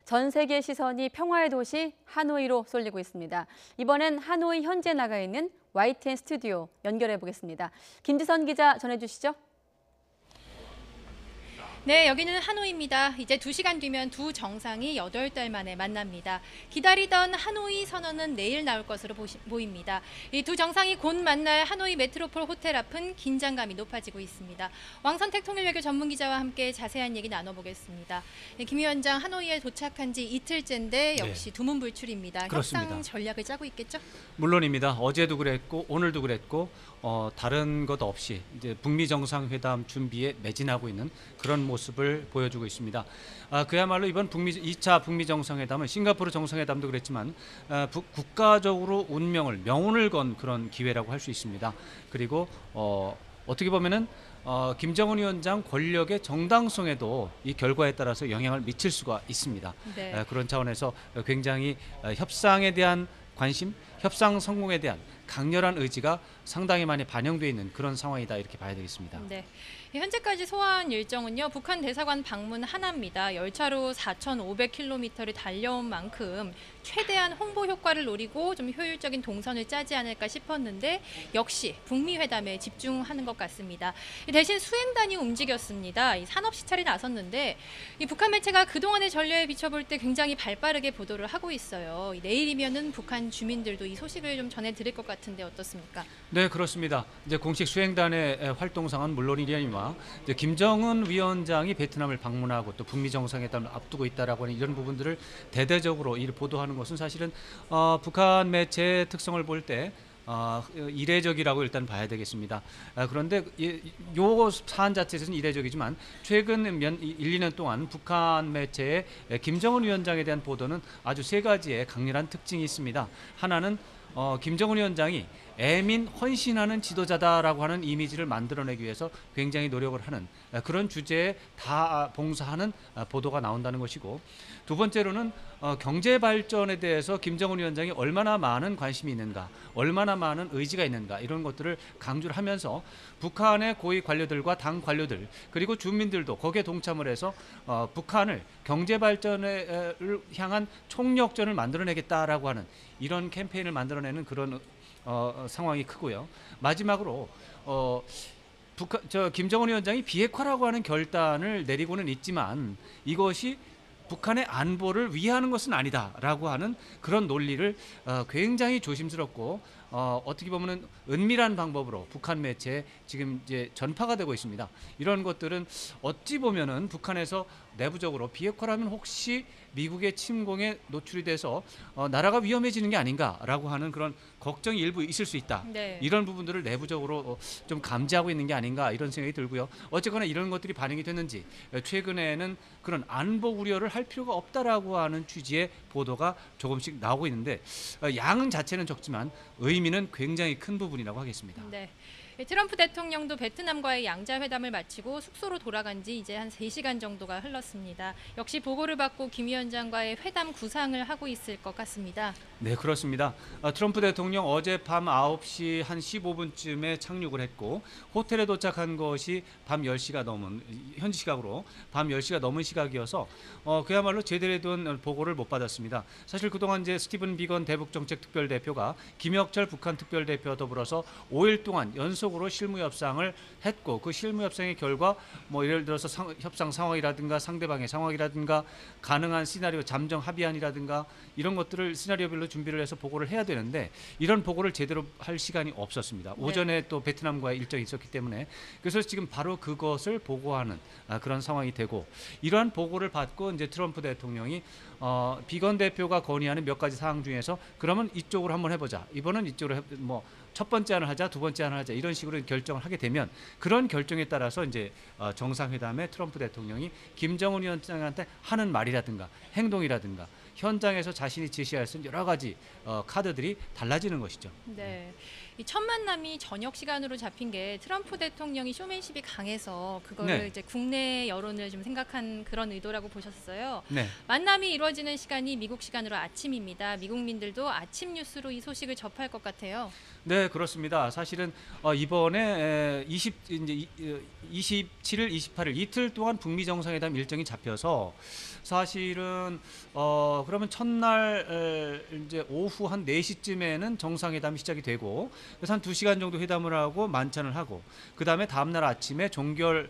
전 세계 시선이 평화의 도시 하노이로 쏠리고 있습니다. 이번엔 하노이 현지에 나가 있는 YTN 스튜디오 연결해 보겠습니다. 김지선 기자 전해주시죠. 네, 여기는 하노이입니다. 이제 2시간 뒤면 두 정상이 8달 만에 만납니다. 기다리던 하노이 선언은 내일 나올 것으로 보입니다. 이 두 정상이 곧 만날 하노이 메트로폴 호텔 앞은 긴장감이 높아지고 있습니다. 왕선택 통일외교 전문기자와 함께 자세한 얘기 나눠보겠습니다. 김 위원장, 하노이에 도착한 지 이틀째인데 역시 두문불출입니다. 그렇습니다. 협상 전략을 짜고 있겠죠? 물론입니다. 어제도 그랬고 오늘도 그랬고 다른 것 없이 이제 북미 정상회담 준비에 매진하고 있는 그런 모습을 보여주고 있습니다. 그야말로 이번 2차 북미 정상회담은 싱가포르 정상회담도 그랬지만 국가적으로 명운을 건 그런 기회라고 할 수 있습니다. 그리고 어떻게 보면은 김정은 위원장 권력의 정당성에도 이 결과에 따라서 영향을 미칠 수가 있습니다. 네. 그런 차원에서 굉장히 협상에 대한 관심, 협상 성공에 대한 강렬한 의지가 상당히 많이 반영되어 있는 그런 상황이다 이렇게 봐야 되겠습니다. 네. 현재까지 소화한 일정은요. 북한 대사관 방문 하나입니다. 열차로 4,500km를 달려온 만큼 최대한 홍보 효과를 노리고 좀 효율적인 동선을 짜지 않을까 싶었는데 역시 북미 회담에 집중하는 것 같습니다. 대신 수행단이 움직였습니다. 이 산업 시찰이 나섰는데 이 북한 매체가 그동안의 전례에 비춰볼 때 굉장히 발빠르게 보도를 하고 있어요. 내일이면은 북한 주민들도 이 소식을 좀 전해드릴 것 같은데 어떻습니까? 네, 그렇습니다. 이제 공식 수행단의 활동상은 물론이니와 이제 김정은 위원장이 베트남을 방문하고 또 북미 정상회담을 앞두고 있다라고 하는 이런 부분들을 대대적으로 보도하는 것은 사실은 북한 매체의 특성을 볼 때 이례적이라고 일단 봐야 되겠습니다. 그런데 요 사안 자체에서는 이례적이지만 최근 1, 2년 동안 북한 매체의 김정은 위원장에 대한 보도는 아주 세 가지의 강렬한 특징이 있습니다. 하나는 김정은 위원장이 애민 헌신하는 지도자다라고 하는 이미지를 만들어내기 위해서 굉장히 노력을 하는 그런 주제에 다 봉사하는 보도가 나온다는 것이고, 두 번째로는 경제 발전에 대해서 김정은 위원장이 얼마나 많은 관심이 있는가, 얼마나 많은 의지가 있는가 이런 것들을 강조를 하면서 북한의 고위 관료들과 당 관료들 그리고 주민들도 거기에 동참을 해서 북한을 경제 발전을 향한 총력전을 만들어내겠다라고 하는 이런 캠페인을 만들어내는 그런 상황이 크고요. 마지막으로 김정은 위원장이 비핵화라고 하는 결단을 내리고는 있지만 이것이 북한의 안보를 위하는 것은 아니다라고 하는 그런 논리를 굉장히 조심스럽고 어떻게 보면은 은밀한 방법으로 북한 매체에 지금 이제 전파가 되고 있습니다. 이런 것들은 어찌 보면은 북한에서 내부적으로 비핵화라면 혹시 미국의 침공에 노출이 돼서 나라가 위험해지는 게 아닌가라고 하는 그런 걱정이 일부 있을 수 있다. 네. 이런 부분들을 내부적으로 좀 감지하고 있는 게 아닌가 이런 생각이 들고요. 어쨌거나 이런 것들이 반영이 됐는지 최근에는 그런 안보 우려를 할 필요가 없다라고 하는 취지의 보도가 조금씩 나오고 있는데 양은 자체는 적지만 의미는 굉장히 큰 부분이라고 하겠습니다. 네. 트럼프 대통령도 베트남과의 양자회담을 마치고 숙소로 돌아간 지 이제 한 3시간 정도가 흘렀습니다. 역시 보고를 받고 김 위원장과의 회담 구상을 하고 있을 것 같습니다. 네, 그렇습니다. 트럼프 대통령 어제 밤 9시 한 15분쯤에 착륙을 했고 호텔에 도착한 것이 밤 10시가 넘은 현지 시각으로 밤 10시가 넘은 시각이어서 그야말로 제대로 된 보고를 못 받았습니다. 사실 그동안 이제 스티븐 비건 대북정책특별대표가 김혁철 북한 특별대표와 더불어서 5일 동안 연속으로 실무 협상을 했고 그 실무 협상의 결과 뭐 예를 들어서 협상 상황이라든가 상대방의 상황이라든가 가능한 시나리오 잠정 합의안이라든가 이런 것들을 시나리오별로 준비를 해서 보고를 해야 되는데 이런 보고를 제대로 할 시간이 없었습니다. 오전에 또 베트남과의 일정이 있었기 때문에 그래서 지금 바로 그것을 보고하는 그런 상황이 되고 이러한 보고를 받고 이제 트럼프 대통령이 비건 대표가 건의하는 몇 가지 사항 중에서 그러면 이쪽으로 한번 해보자. 이번은 이쪽으로 뭐 첫 번째 안을 하자, 두 번째 안을 하자 이런 식으로 결정을 하게 되면 그런 결정에 따라서 이제 정상회담에 트럼프 대통령이 김정은 위원장한테 하는 말이라든가 행동이라든가 현장에서 자신이 제시할 수 있는 여러 가지 카드들이 달라지는 것이죠. 네. 이 첫 만남이 저녁 시간으로 잡힌 게 트럼프 대통령이 쇼맨십이 강해서 그거를 네. 이제 국내 여론을 좀 생각한 그런 의도라고 보셨어요. 네. 만남이 이루어지는 시간이 미국 시간으로 아침입니다. 미국민들도 아침 뉴스로 이 소식을 접할 것 같아요. 네, 그렇습니다. 사실은 이번에 27일, 28일 이틀 동안 북미 정상회담 일정이 잡혀서 사실은 그러면 첫날 이제 오후 한 4시쯤에는 정상회담이 시작이 되고 그래서 한 2시간 정도 회담을 하고 만찬을 하고 그다음에 다음날 아침에 종결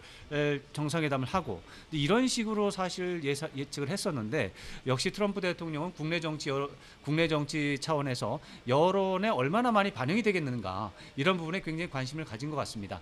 정상회담을 하고 이런 식으로 사실 예측을 했었는데 역시 트럼프 대통령은 국내 정치 차원에서 여론에 얼마나 많이 반영이 되겠는가 이런 부분에 굉장히 관심을 가진 것 같습니다.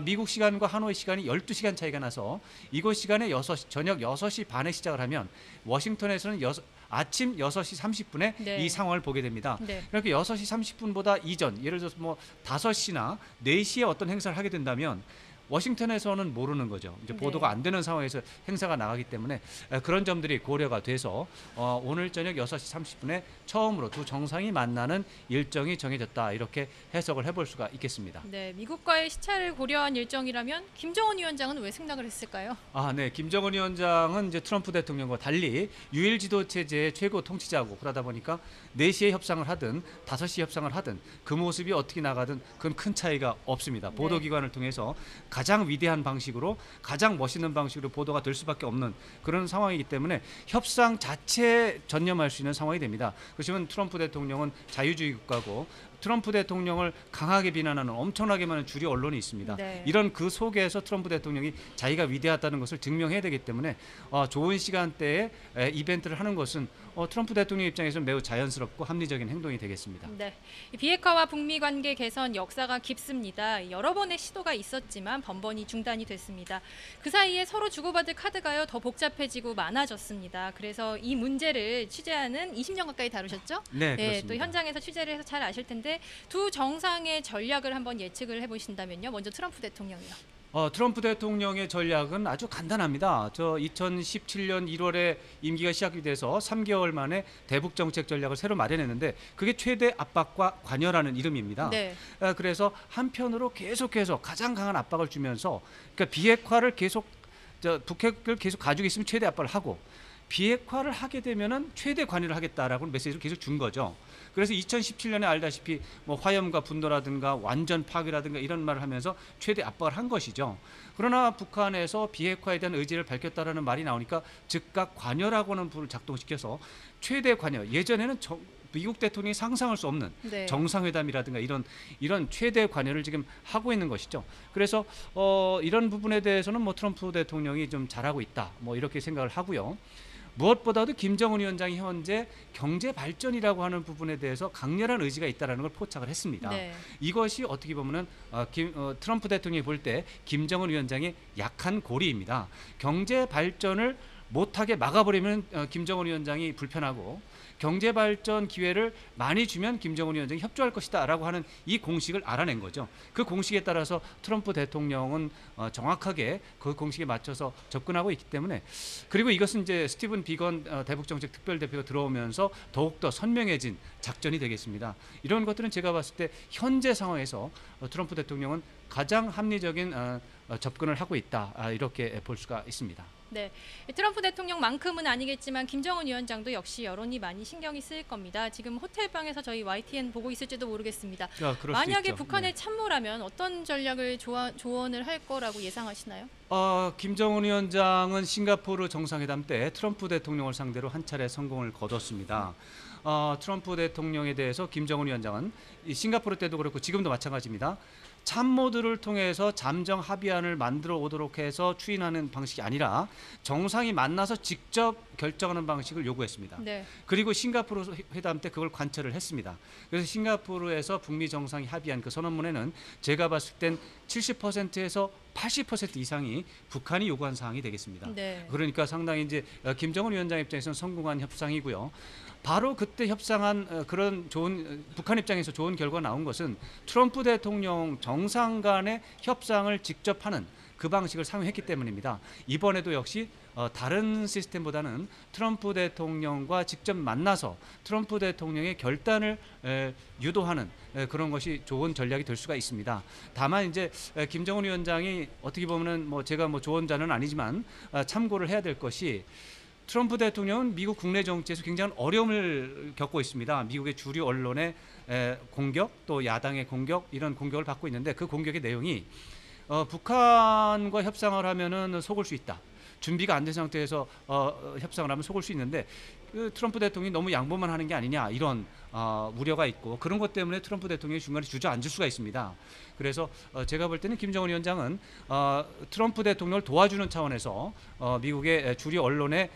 미국 시간과 하노이 시간이 12시간 차이가 나서 이곳 시간에 저녁 6시 반에 시작을 하면 워싱턴에서는 아침 6시 30분에 네. 이 상황을 보게 됩니다. 네. 그렇게 6시 30분보다 이전, 예를 들어서 뭐 5시나 4시에 어떤 행사를 하게 된다면 워싱턴에서는 모르는 거죠. 이제 네. 보도가 안 되는 상황에서 행사가 나가기 때문에 그런 점들이 고려가 돼서 오늘 저녁 6시 30분에 처음으로 두 정상이 만나는 일정이 정해졌다. 이렇게 해석을 해볼 수가 있겠습니다. 네, 미국과의 시차를 고려한 일정이라면 김정은 위원장은 왜 승낙을 했을까요? 네. 김정은 위원장은 이제 트럼프 대통령과 달리 유일 지도 체제의 최고 통치자고 그러다 보니까 4시에 협상을 하든 5시에 협상을 하든 그 모습이 어떻게 나가든 그건 큰 차이가 없습니다. 보도기관을 통해서 가장 위대한 방식으로 가장 멋있는 방식으로 보도가 될 수밖에 없는 그런 상황이기 때문에 협상 자체에 전념할 수 있는 상황이 됩니다. 그렇지만 트럼프 대통령은 자유주의 국가고 트럼프 대통령을 강하게 비난하는 엄청나게 많은 주류 언론이 있습니다. 네. 이런 그 속에서 트럼프 대통령이 자기가 위대하다는 것을 증명해야 되기 때문에 좋은 시간대에 이벤트를 하는 것은 트럼프 대통령 입장에서는 매우 자연스럽고 합리적인 행동이 되겠습니다. 네, 이 비핵화와 북미 관계 개선 역사가 깊습니다. 여러 번의 시도가 있었지만 번번이 중단이 됐습니다. 그 사이에 서로 주고받을 카드가요 더 복잡해지고 많아졌습니다. 그래서 이 문제를 취재하는 20년 가까이 다루셨죠? 네, 그렇습니다. 또 현장에서 취재를 해서 잘 아실 텐데 두 정상의 전략을 한번 예측을 해보신다면요. 먼저 트럼프 대통령이요. 트럼프 대통령의 전략은 아주 간단합니다. 2017년 1월에 임기가 시작이 돼서 3개월 만에 대북 정책 전략을 새로 마련했는데 그게 최대 압박과 관여라는 이름입니다. 네. 그래서 한편으로 계속해서 가장 강한 압박을 주면서 그러니까 비핵화를 북핵을 계속 가지고 있으면 최대 압박을 하고 비핵화를 하게 되면은 최대 관여를 하겠다라고 메시지를 계속 준 거죠. 그래서 2017년에 알다시피 뭐 화염과 분노라든가 완전 파괴라든가 이런 말을 하면서 최대 압박을 한 것이죠. 그러나 북한에서 비핵화에 대한 의지를 밝혔다라는 말이 나오니까 즉각 관여라고 하는 부분을 작동시켜서 최대 관여. 예전에는 미국 대통령이 상상할 수 없는 네. 정상회담이라든가 이런 최대 관여를 지금 하고 있는 것이죠. 그래서 이런 부분에 대해서는 뭐 트럼프 대통령이 좀 잘하고 있다. 뭐 이렇게 생각을 하고요. 무엇보다도 김정은 위원장이 현재 경제 발전이라고 하는 부분에 대해서 강렬한 의지가 있다는 걸 포착을 했습니다. 네. 이것이 어떻게 보면은 트럼프 대통령이 볼 때 김정은 위원장의 약한 고리입니다. 경제 발전을 못하게 막아버리면 김정은 위원장이 불편하고 경제 발전 기회를 많이 주면 김정은 위원장이 협조할 것이다 라고 하는 이 공식을 알아낸 거죠. 그 공식에 따라서 트럼프 대통령은 정확하게 그 공식에 맞춰서 접근하고 있기 때문에 그리고 이것은 이제 스티븐 비건 대북정책 특별대표가 들어오면서 더욱더 선명해진 작전이 되겠습니다. 이런 것들은 제가 봤을 때 현재 상황에서 트럼프 대통령은 가장 합리적인 접근을 하고 있다 이렇게 볼 수가 있습니다. 네, 트럼프 대통령만큼은 아니겠지만 김정은 위원장도 역시 여론이 많이 신경이 쓰일 겁니다. 지금 호텔방에서 저희 YTN 보고 있을지도 모르겠습니다. 만약에 북한의 참모라면 어떤 전략을 조언을 할 거라고 예상하시나요? 김정은 위원장은 싱가포르 정상회담 때 트럼프 대통령을 상대로 한 차례 성공을 거뒀습니다. 트럼프 대통령에 대해서 김정은 위원장은 싱가포르 때도 그렇고 지금도 마찬가지입니다. 참모들을 통해서 잠정 합의안을 만들어 오도록 해서 추인하는 방식이 아니라 정상이 만나서 직접 결정하는 방식을 요구했습니다. 네. 그리고 싱가포르 회담 때 그걸 관철을 했습니다. 그래서 싱가포르에서 북미 정상이 합의한 그 선언문에는 제가 봤을 땐 70%에서 80% 이상이 북한이 요구한 사항이 되겠습니다. 네. 그러니까 상당히 이제 김정은 위원장 입장에서는 성공한 협상이고요. 바로 그때 협상한 그런 북한 입장에서 좋은 결과가 나온 것은 트럼프 대통령 정상 간의 협상을 직접 하는 그 방식을 사용했기 때문입니다. 이번에도 역시 다른 시스템보다는 트럼프 대통령과 직접 만나서 트럼프 대통령의 결단을 유도하는 그런 것이 좋은 전략이 될 수가 있습니다. 다만 이제 김정은 위원장이 어떻게 보면은 제가 조언자는 아니지만 참고를 해야 될 것이 트럼프 대통령은 미국 국내 정치에서 굉장한 어려움을 겪고 있습니다. 미국의 주류 언론의 공격, 또 야당의 공격, 이런 공격을 받고 있는데 그 공격의 내용이 북한과 협상을 하면은 속을 수 있다. 준비가 안 된 상태에서 협상을 하면 속을 수 있는데 그 트럼프 대통령이 너무 양보만 하는 게 아니냐 이런 우려가 있고 그런 것 때문에 트럼프 대통령이 중간에 주저앉을 수가 있습니다. 그래서 제가 볼 때는 김정은 위원장은 트럼프 대통령을 도와주는 차원에서 미국의 주류 언론에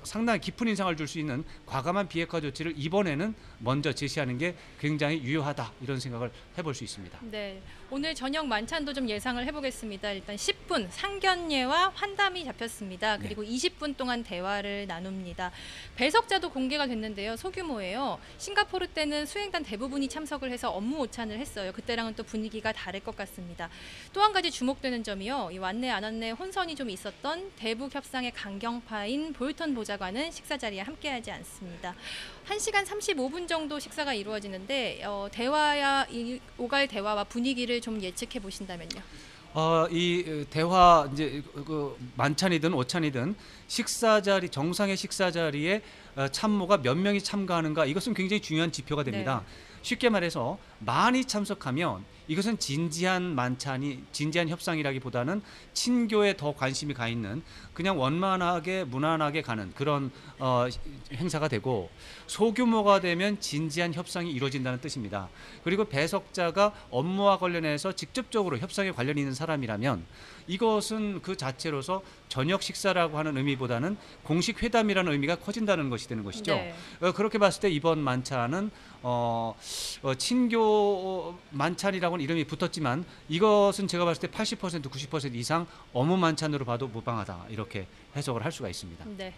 상당히 깊은 인상을 줄 수 있는 과감한 비핵화 조치를 이번에는 먼저 제시하는 게 굉장히 유효하다 이런 생각을 해볼 수 있습니다. 네, 오늘 저녁 만찬도 좀 예상을 해보겠습니다. 일단 10분 상견례와 환담이 잡혔습니다. 그리고 20분 동안 대화를 나눕니다. 배석자도 공개가 됐는데요. 소규모예요. 싱가포르 때는 수행단 대부분이 참석을 해서 업무 오찬을 했어요. 그때랑은 또 분위기가 다를 것 같습니다. 또 한 가지 주목되는 점이요. 이 왔네 안 왔네 혼선이 좀 있었던 대북 협상의 강경파인 볼턴 보좌관은 식사 자리에 함께하지 않습니다. 1시간 35분 정도 식사가 이루어지는데 오갈 대화와 분위기를 좀 예측해 보신다면요. 이 대화 이제 그 만찬이든 오찬이든 정상의 식사 자리에 참모가 몇 명이 참가하는가 이것은 굉장히 중요한 지표가 됩니다. 쉽게 말해서 많이 참석하면 이것은 진지한 협상이라기보다는 친교에 더 관심이 가 있는 그냥 원만하게 무난하게 가는 그런 행사가 되고 소규모가 되면 진지한 협상이 이루어진다는 뜻입니다. 그리고 배석자가 업무와 관련해서 직접적으로 협상에 관련이 있는 사람이라면 이것은 그 자체로서 저녁 식사라고 하는 의미보다는 공식 회담이라는 의미가 커진다는 것이 되는 것이죠. 네. 그렇게 봤을 때 이번 만찬은 친교 만찬이라고는 이름이 붙었지만 이것은 제가 봤을 때 80% 90% 이상 업무 만찬으로 봐도 무방하다 이렇게 해석을 할 수가 있습니다. 네.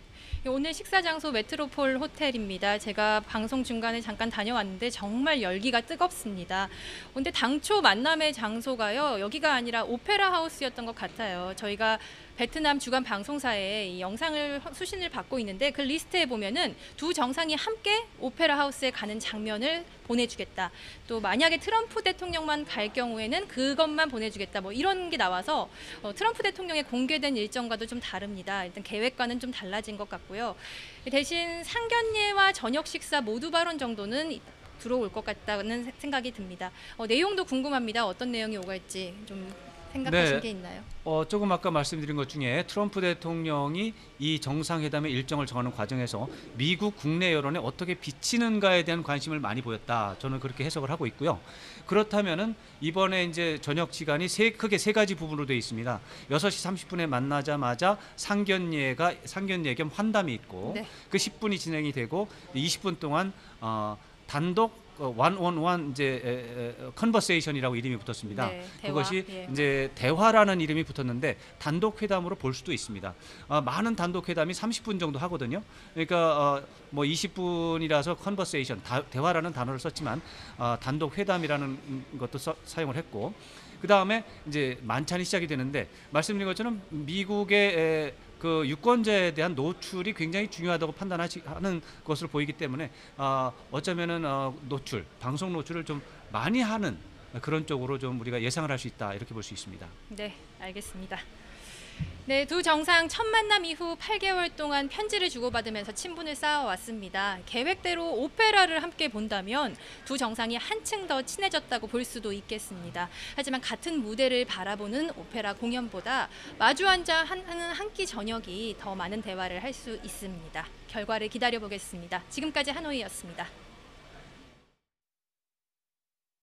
오늘 식사 장소 메트로폴 호텔입니다. 제가 방송 중간에 잠깐 다녀왔는데 정말 열기가 뜨겁습니다. 근데 당초 만남의 장소가요. 여기가 아니라 오페라 하우스였던 것 같아요. 저희가 베트남 주간 방송사에 이 영상을 수신을 받고 있는데 그 리스트에 보면은 두 정상이 함께 오페라 하우스에 가는 장면을 보내주겠다. 또 만약에 트럼프 대통령만 갈 경우에는 그것만 보내주겠다. 뭐 이런 게 나와서 트럼프 대통령의 공개된 일정과도 좀 다릅니다. 일단 계획과는 좀 달라진 것 같고요. 대신 상견례와 저녁 식사 모두 발언 정도는 들어올 것 같다는 생각이 듭니다. 내용도 궁금합니다. 어떤 내용이 오갈지 좀 생각하신 게 있나요? 조금 아까 말씀드린 것 중에 트럼프 대통령이 이 정상회담의 일정을 정하는 과정에서 미국 국내 여론에 어떻게 비치는가에 대한 관심을 많이 보였다. 저는 그렇게 해석을 하고 있고요. 그렇다면은 이번에 이제 저녁 시간이 크게 세 가지 부분으로 되어 있습니다. 6시 30분에 만나자마자 상견례 겸 환담이 있고 그 10분이 진행이 되고 20분 동안 단독 one-on-one 이제 컨버세이션이라고 이름이 붙었습니다. 대화, 그것이 이제 대화라는 이름이 붙었는데 단독 회담으로 볼 수도 있습니다. 많은 단독 회담이 30분 정도 하거든요. 그러니까 뭐 20분이라서 컨버세이션 대화라는 단어를 썼지만 단독 회담이라는 것도 사용을 했고 그 다음에 이제 만찬이 시작이 되는데 말씀드린 것처럼 미국의 그 유권자에 대한 노출이 굉장히 중요하다고 판단하는 것으로 보이기 때문에 어쩌면은 방송 노출을 좀 많이 하는 그런 쪽으로 좀 우리가 예상을 할 수 있다 이렇게 볼 수 있습니다. 네, 알겠습니다. 네, 두 정상 첫 만남 이후 8개월 동안 편지를 주고받으면서 친분을 쌓아왔습니다. 계획대로 오페라를 함께 본다면 두 정상이 한층 더 친해졌다고 볼 수도 있겠습니다. 하지만 같은 무대를 바라보는 오페라 공연보다 마주 앉아 하는 한 끼 저녁이 더 많은 대화를 할 수 있습니다. 결과를 기다려보겠습니다. 지금까지 하노이였습니다.